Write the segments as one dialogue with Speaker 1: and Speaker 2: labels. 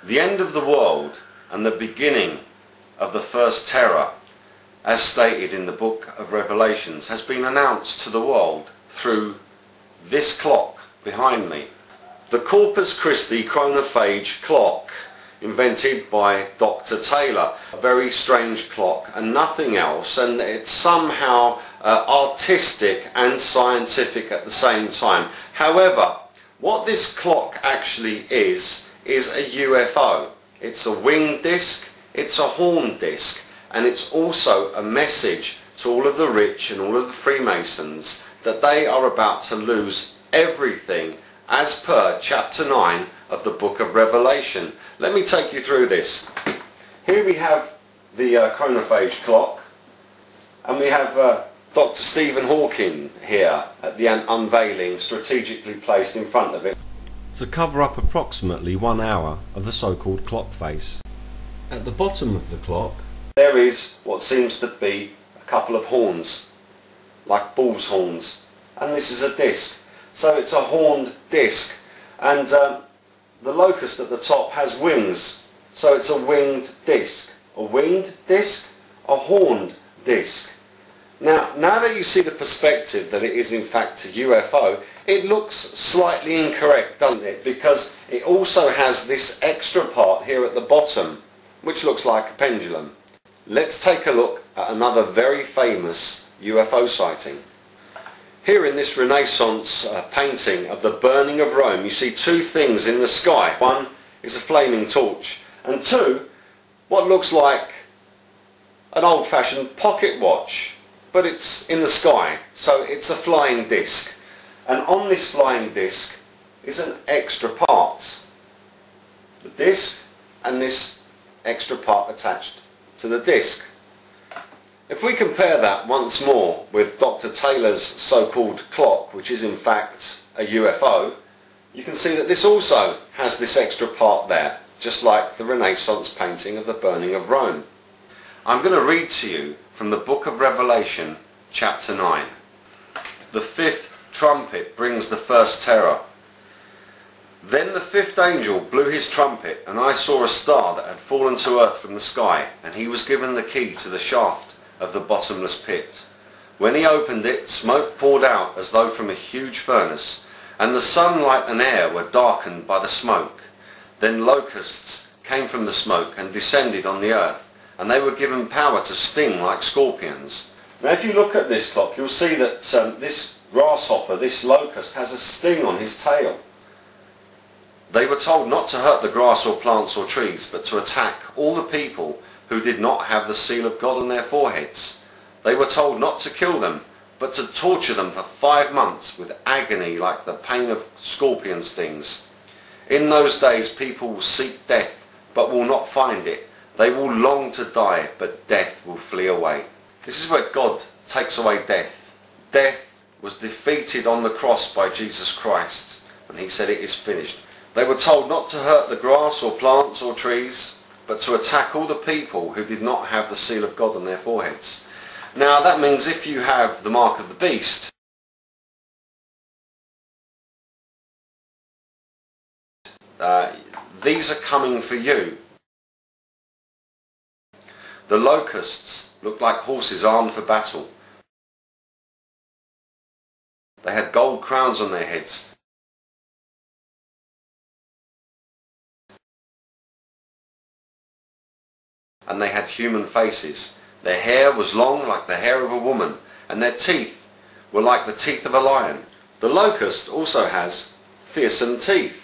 Speaker 1: The end of the world and the beginning of the first terror, as stated in the book of Revelations, has been announced to the world through this clock behind me. The Corpus Christi Chronophage clock, invented by Dr. Taylor. A very strange clock and nothing else, and it's somehow artistic and scientific at the same time. However, what this clock actually is a UFO. It's a winged disc, it's a horn disc, and it's also a message to all of the rich and all of the Freemasons that they are about to lose everything as per chapter 9 of the book of Revelation. Let me take you through this. Here we have the chronophage clock, and we have Dr. Stephen Hawking here at the unveiling, strategically placed in front of it, to cover up approximately 1 hour of the so-called clock face. At the bottom of the clock there is what seems to be a couple of horns, like bull's horns, and this is a disc. So it's a horned disc, and the locust at the top has wings, so it's a winged disc. A winged disc, a horned disc. Now that you see the perspective that it is in fact a UFO, it looks slightly incorrect, doesn't it? Because it also has this extra part here at the bottom, which looks like a pendulum. Let's take a look at another very famous UFO sighting. Here in this Renaissance painting of the burning of Rome, you see two things in the sky. One is a flaming torch, and two, what looks like an old-fashioned pocket watch, but it's in the sky, so it's a flying disc. And on this flying disc is an extra part. The disc and this extra part attached to the disc. If we compare that once more with Dr. Taylor's so-called clock, which is in fact a UFO, you can see that this also has this extra part there, just like the Renaissance painting of the burning of Rome. I'm going to read to you from the book of Revelation, chapter 9. The fifth trumpet brings the first terror. Then the fifth angel blew his trumpet, and I saw a star that had fallen to earth from the sky, and he was given the key to the shaft of the bottomless pit. When he opened it, smoke poured out as though from a huge furnace, and the sunlight and air were darkened by the smoke. Then locusts came from the smoke and descended on the earth, and they were given power to sting like scorpions. Now if you look at this clock, you'll see that this grasshopper, this locust, has a sting on his tail. They were told not to hurt the grass or plants or trees, but to attack all the people who did not have the seal of God on their foreheads. They were told not to kill them, but to torture them for 5 months with agony like the pain of scorpion stings. In those days people will seek death, but will not find it. They will long to die, but death will flee away. This is where God takes away death. Death was defeated on the cross by Jesus Christ, and he said, "It is finished." They were told not to hurt the grass or plants or trees, but to attack all the people who did not have the seal of God on their foreheads. Now that means if you have the mark of the beast, these are coming for you. The locusts looked like horses armed for battle. They had gold crowns on their heads. And they had human faces. Their hair was long like the hair of a woman, and their teeth were like the teeth of a lion. The locust also has fearsome teeth.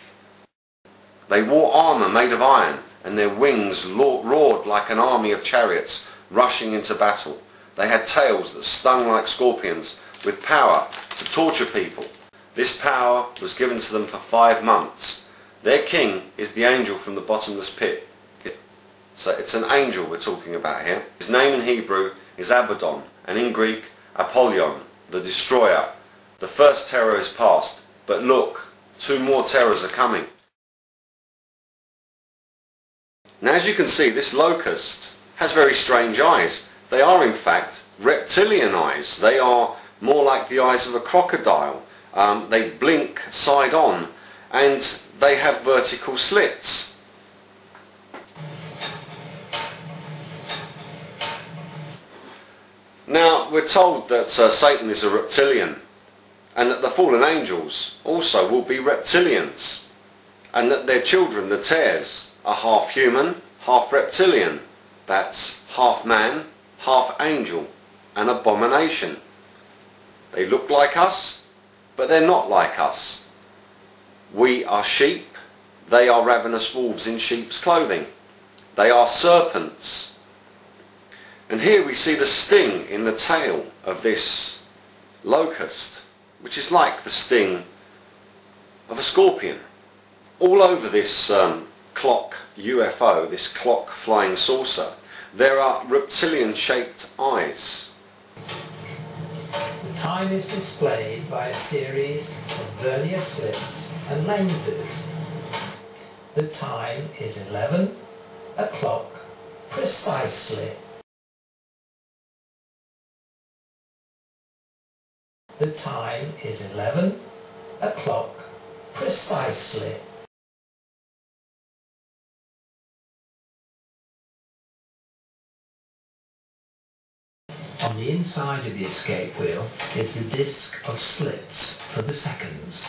Speaker 1: They wore armour made of iron, and their wings roared like an army of chariots rushing into battle. They had tails that stung like scorpions, with power to torture people. This power was given to them for 5 months. Their king is the angel from the bottomless pit. So it's an angel we're talking about here. His name in Hebrew is Abaddon, and in Greek, Apollyon, the destroyer. The first terror is past, but look, 2 more terrors are coming. Now as you can see, this locust has very strange eyes. They are in fact reptilian eyes. They are more like the eyes of a crocodile. They blink side on, and they have vertical slits. Now, we're told that Satan is a reptilian, and that the fallen angels also will be reptilians, and that their children, the tares, are half human, half reptilian. That's half man, half angel, an abomination. They look like us, but they're not like us. We are sheep, they are ravenous wolves in sheep's clothing. They are serpents. And here we see the sting in the tail of this locust, which is like the sting of a scorpion. All over this clock UFO, this clock flying saucer, there are reptilian-shaped eyes.
Speaker 2: The time is displayed by a series of vernier slits and lenses. The time is 11 o'clock precisely. The time is 11 o'clock precisely. On the inside of the escape wheel is the disc of slits for the seconds.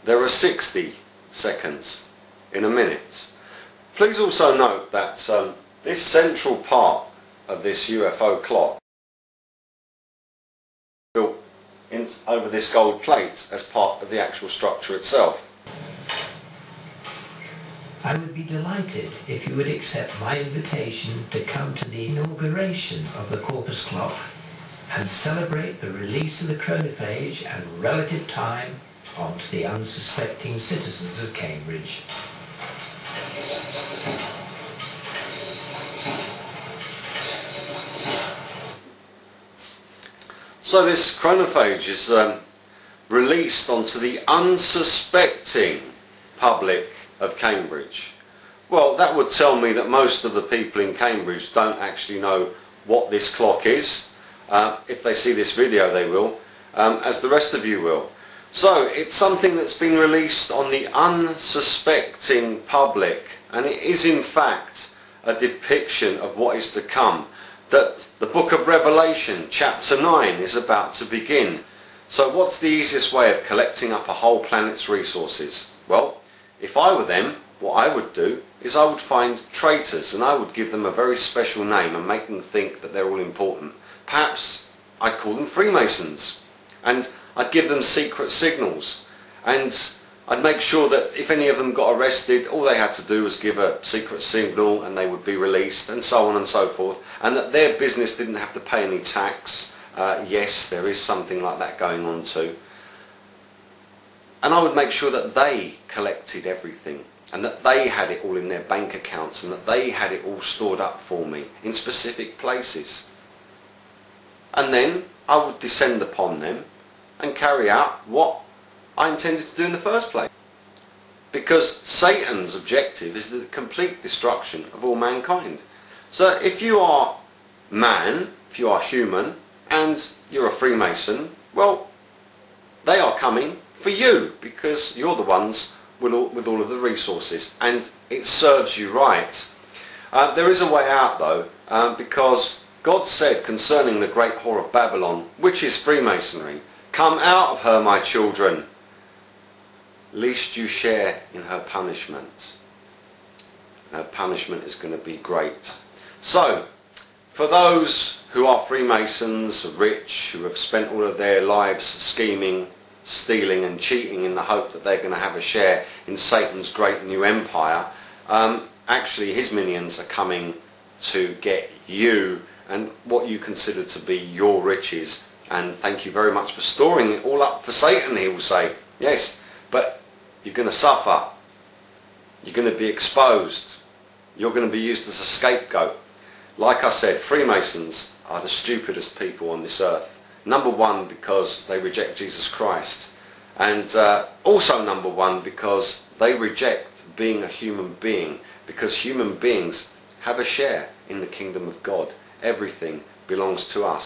Speaker 1: There are 60 seconds in a minute. Please also note that this central part of this UFO clock built over this gold plate as part of the actual structure itself.
Speaker 2: I would be delighted if you would accept my invitation to come to the inauguration of the Corpus clock and celebrate the release of the chronophage and relative time onto the unsuspecting citizens of Cambridge.
Speaker 1: So this chronophage is released onto the unsuspecting public of Cambridge. Well, that would tell me that most of the people in Cambridge don't actually know what this clock is. If they see this video they will, as the rest of you will. So it's something that's been released on the unsuspecting public, and it is in fact a depiction of what is to come, that the book of Revelation chapter 9 is about to begin. So what's the easiest way of collecting up a whole planet's resources? Well, if I were them, what I would do is I would find traitors and I would give them a very special name and make them think that they're all important. Perhaps I'd call them Freemasons, and I'd give them secret signals, and I'd make sure that if any of them got arrested, all they had to do was give a secret signal and they would be released, and so on and so forth, and that their business didn't have to pay any tax. Yes, there is something like that going on too. And I would make sure that they collected everything, and that they had it all in their bank accounts, and that they had it all stored up for me in specific places. And then I would descend upon them and carry out what I intended to do in the first place. Because Satan's objective is the complete destruction of all mankind. So if you are man, if you are human, and you're a Freemason, well, they are coming for you, because you're the ones with all of the resources, and it serves you right. There is a way out though, because God said concerning the great whore of Babylon, which is Freemasonry, "Come out of her, my children, lest you share in her punishment." Her punishment is going to be great. So, for those who are Freemasons, rich, who have spent all of their lives scheming, stealing and cheating in the hope that they're going to have a share in Satan's great new empire, actually his minions are coming to get you and what you consider to be your riches. And thank you very much for storing it all up for Satan, he will say. Yes, but you're going to suffer. You're going to be exposed. You're going to be used as a scapegoat. Like I said, Freemasons are the stupidest people on this earth. Number one, because they reject Jesus Christ. And also number one, because they reject being a human being. Because human beings have a share in the kingdom of God. Everything belongs to us.